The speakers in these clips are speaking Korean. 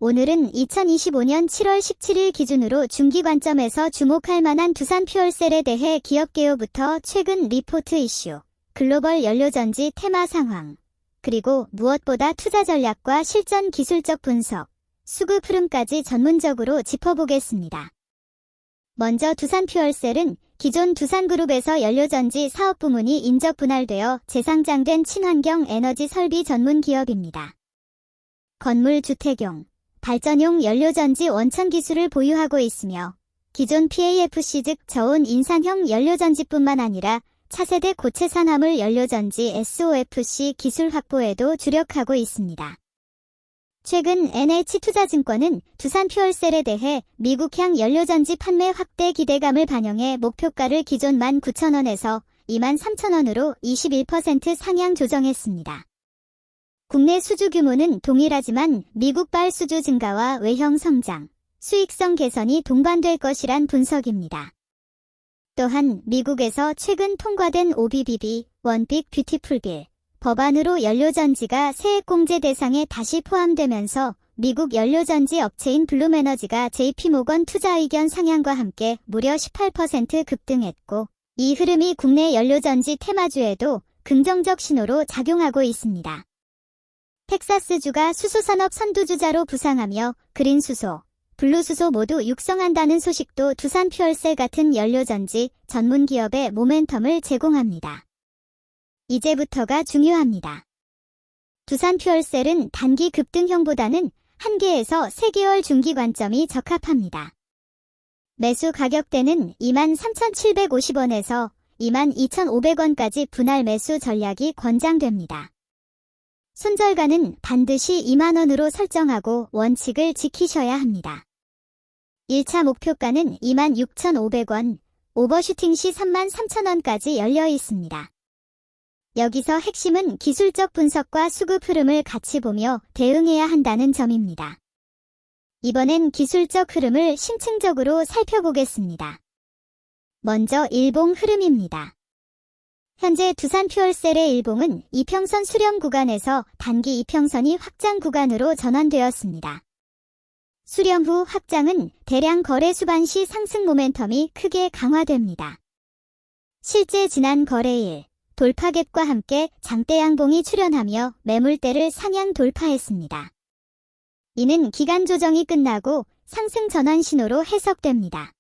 오늘은 2025년 7월 17일 기준으로 중기 관점에서 주목할 만한 두산 퓨얼셀에 대해 기업 개요부터 최근 리포트 이슈, 글로벌 연료전지 테마 상황, 그리고 무엇보다 투자 전략과 실전 기술적 분석, 수급 흐름까지 전문적으로 짚어보겠습니다. 먼저 두산 퓨얼셀은 기존 두산그룹에서 연료전지 사업 부문이 인적 분할되어 재상장된 친환경 에너지 설비 전문 기업입니다. 건물 주택용, 발전용 연료전지 원천 기술을 보유하고 있으며 기존 PAFC 즉 저온 인산형 연료전지뿐만 아니라 차세대 고체 산화물 연료전지 SOFC 기술 확보에도 주력하고 있습니다. 최근 NH투자증권은 두산 퓨얼셀에 대해 미국향 연료전지 판매 확대 기대감을 반영해 목표가를 기존 19,000원에서 23,000원으로 21% 상향 조정했습니다. 국내 수주 규모는 동일하지만 미국발 수주 증가와 외형 성장, 수익성 개선이 동반될 것이란 분석입니다. 또한 미국에서 최근 통과된 OBBB, 원빅 뷰티풀 빌, 법안으로 연료전지가 세액공제 대상에 다시 포함되면서 미국 연료전지 업체인 블룸에너지가 JP모건 투자 의견 상향과 함께 무려 18% 급등했고, 이 흐름이 국내 연료전지 테마주에도 긍정적 신호로 작용하고 있습니다. 텍사스주가 수소산업 선두주자로 부상하며 그린수소, 블루수소 모두 육성한다는 소식도 두산 퓨얼셀 같은 연료전지 전문 기업에 모멘텀을 제공합니다. 이제부터가 중요합니다. 두산 퓨얼셀은 단기 급등형보다는 1개에서 3개월 중기 관점이 적합합니다. 매수 가격대는 23,750원에서 22,500원까지 분할 매수 전략이 권장됩니다. 손절가는 반드시 2만원으로 설정하고 원칙을 지키셔야 합니다. 1차 목표가는 26,500원, 오버슈팅 시 33,000원까지 열려 있습니다. 여기서 핵심은 기술적 분석과 수급 흐름을 같이 보며 대응해야 한다는 점입니다. 이번엔 기술적 흐름을 심층적으로 살펴보겠습니다. 먼저 일봉 흐름입니다. 현재 두산 퓨얼셀의 일봉은 이평선 수렴 구간에서 단기 이평선이 확장 구간으로 전환되었습니다. 수렴 후 확장은 대량 거래 수반 시 상승 모멘텀이 크게 강화됩니다. 실제 지난 거래일 돌파갭과 함께 장대 양봉이 출현하며 매물대를 상향 돌파했습니다. 이는 기간 조정이 끝나고 상승 전환 신호로 해석됩니다.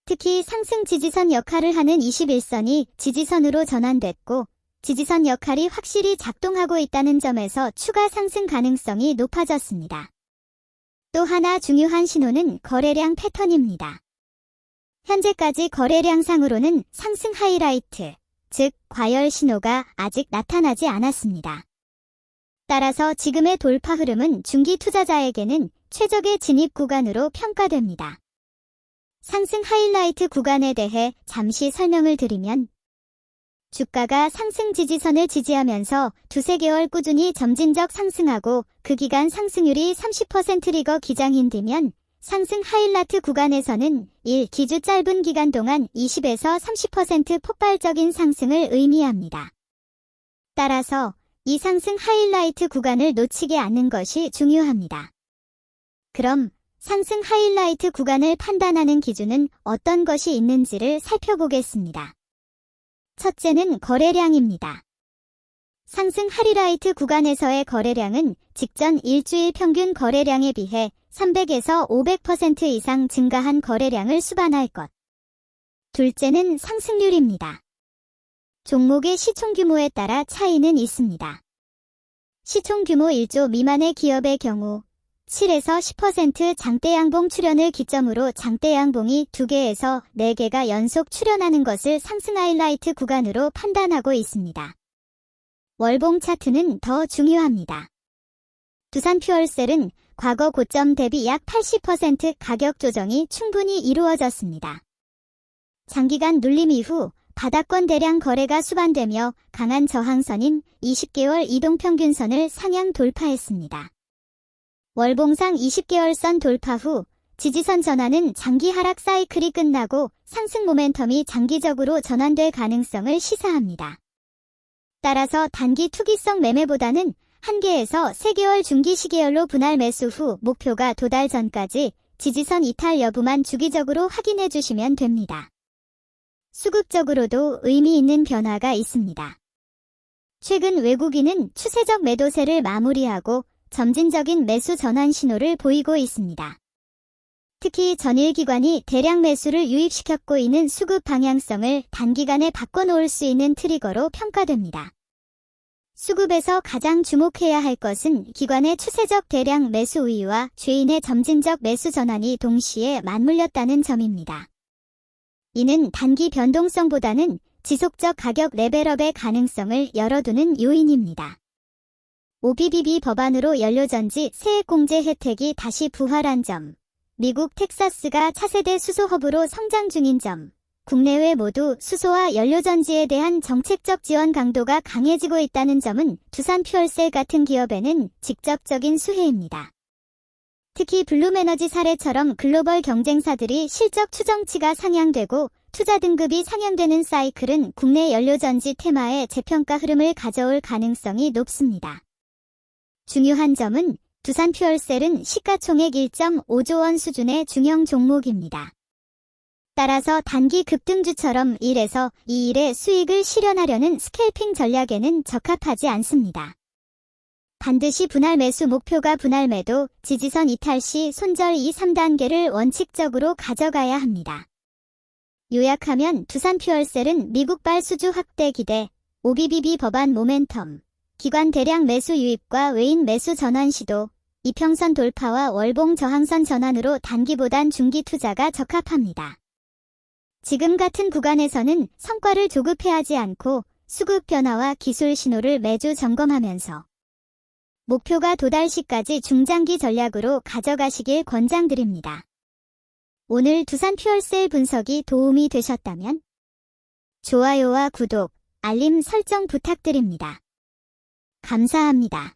특히 상승 지지선 역할을 하는 21선이 지지선으로 전환됐고 지지선 역할이 확실히 작동하고 있다는 점에서 추가 상승 가능성이 높아졌습니다. 또 하나 중요한 신호는 거래량 패턴입니다. 현재까지 거래량상으로는 상승 하이라이트, 즉 과열 신호가 아직 나타나지 않았습니다. 따라서 지금의 돌파 흐름은 중기 투자자에게는 최적의 진입 구간으로 평가됩니다. 상승 하이라이트 구간에 대해 잠시 설명을 드리면 주가가 상승 지지선을 지지하면서 2-3개월 꾸준히 점진적 상승하고 그 기간 상승률이 30% 리거 기장인 뒤면 상승 하이라이트 구간에서는 1기주 짧은 기간 동안 20에서 30% 폭발적인 상승을 의미합니다. 따라서 이 상승 하이라이트 구간을 놓치지 않는 것이 중요합니다. 그럼 상승 하이라이트 구간을 판단하는 기준은 어떤 것이 있는지를 살펴보겠습니다. 첫째는 거래량입니다. 상승 하이라이트 구간에서의 거래량은 직전 일주일 평균 거래량에 비해 300에서 500% 이상 증가한 거래량을 수반할 것. 둘째는 상승률입니다. 종목의 시총 규모에 따라 차이는 있습니다. 시총 규모 1조 미만의 기업의 경우 7에서 10% 장대 양봉 출현을 기점으로 장대 양봉이 2개에서 4개가 연속 출현하는 것을 상승 하이라이트 구간으로 판단하고 있습니다. 월봉 차트는 더 중요합니다. 두산 퓨얼셀은 과거 고점 대비 약 80% 가격 조정이 충분히 이루어졌습니다. 장기간 눌림 이후 바닥권 대량 거래가 수반되며 강한 저항선인 20개월 이동평균선을 상향 돌파했습니다. 월봉상 20개월선 돌파 후 지지선 전환은 장기 하락 사이클이 끝나고 상승 모멘텀이 장기적으로 전환될 가능성을 시사합니다. 따라서 단기 투기성 매매보다는 1개에서 3개월 중기 시계열로 분할 매수 후 목표가 도달 전까지 지지선 이탈 여부만 주기적으로 확인해 주시면 됩니다. 수급적으로도 의미 있는 변화가 있습니다. 최근 외국인은 추세적 매도세를 마무리하고 점진적인 매수 전환 신호를 보이고 있습니다. 특히 전일 기관이 대량 매수를 유입시켰고 이는 수급 방향성을 단기간에 바꿔놓을 수 있는 트리거로 평가됩니다. 수급에서 가장 주목해야 할 것은 기관의 추세적 대량 매수 우위와 죄인의 점진적 매수 전환이 동시에 맞물렸다는 점입니다. 이는 단기 변동성보다는 지속적 가격 레벨업의 가능성을 열어두는 요인입니다. OBBB 법안으로 연료전지 세액공제 혜택이 다시 부활한 점, 미국 텍사스가 차세대 수소 허브로 성장 중인 점, 국내외 모두 수소와 연료전지에 대한 정책적 지원 강도가 강해지고 있다는 점은 두산퓨얼셀 같은 기업에는 직접적인 수혜입니다. 특히 블룸에너지 사례처럼 글로벌 경쟁사들이 실적 추정치가 상향되고 투자 등급이 상향되는 사이클은 국내 연료전지 테마의 재평가 흐름을 가져올 가능성이 높습니다. 중요한 점은 두산퓨얼셀은 시가총액 1.5조 원 수준의 중형 종목입니다. 따라서 단기 급등주처럼 1에서 2일의 수익을 실현하려는 스캘핑 전략에는 적합하지 않습니다. 반드시 분할 매수 목표가 분할 매도, 지지선 이탈 시 손절 2, 3단계를 원칙적으로 가져가야 합니다. 요약하면 두산퓨얼셀은 미국발 수주 확대 기대, OBBB 법안 모멘텀, 기관 대량 매수 유입과 외인 매수 전환 시도, 이평선 돌파와 월봉 저항선 전환으로 단기보단 중기 투자가 적합합니다. 지금 같은 구간에서는 성과를 조급해하지 않고 수급 변화와 기술 신호를 매주 점검하면서 목표가 도달 시까지 중장기 전략으로 가져가시길 권장드립니다. 오늘 두산퓨얼셀 분석이 도움이 되셨다면 좋아요와 구독, 알림 설정 부탁드립니다. 감사합니다.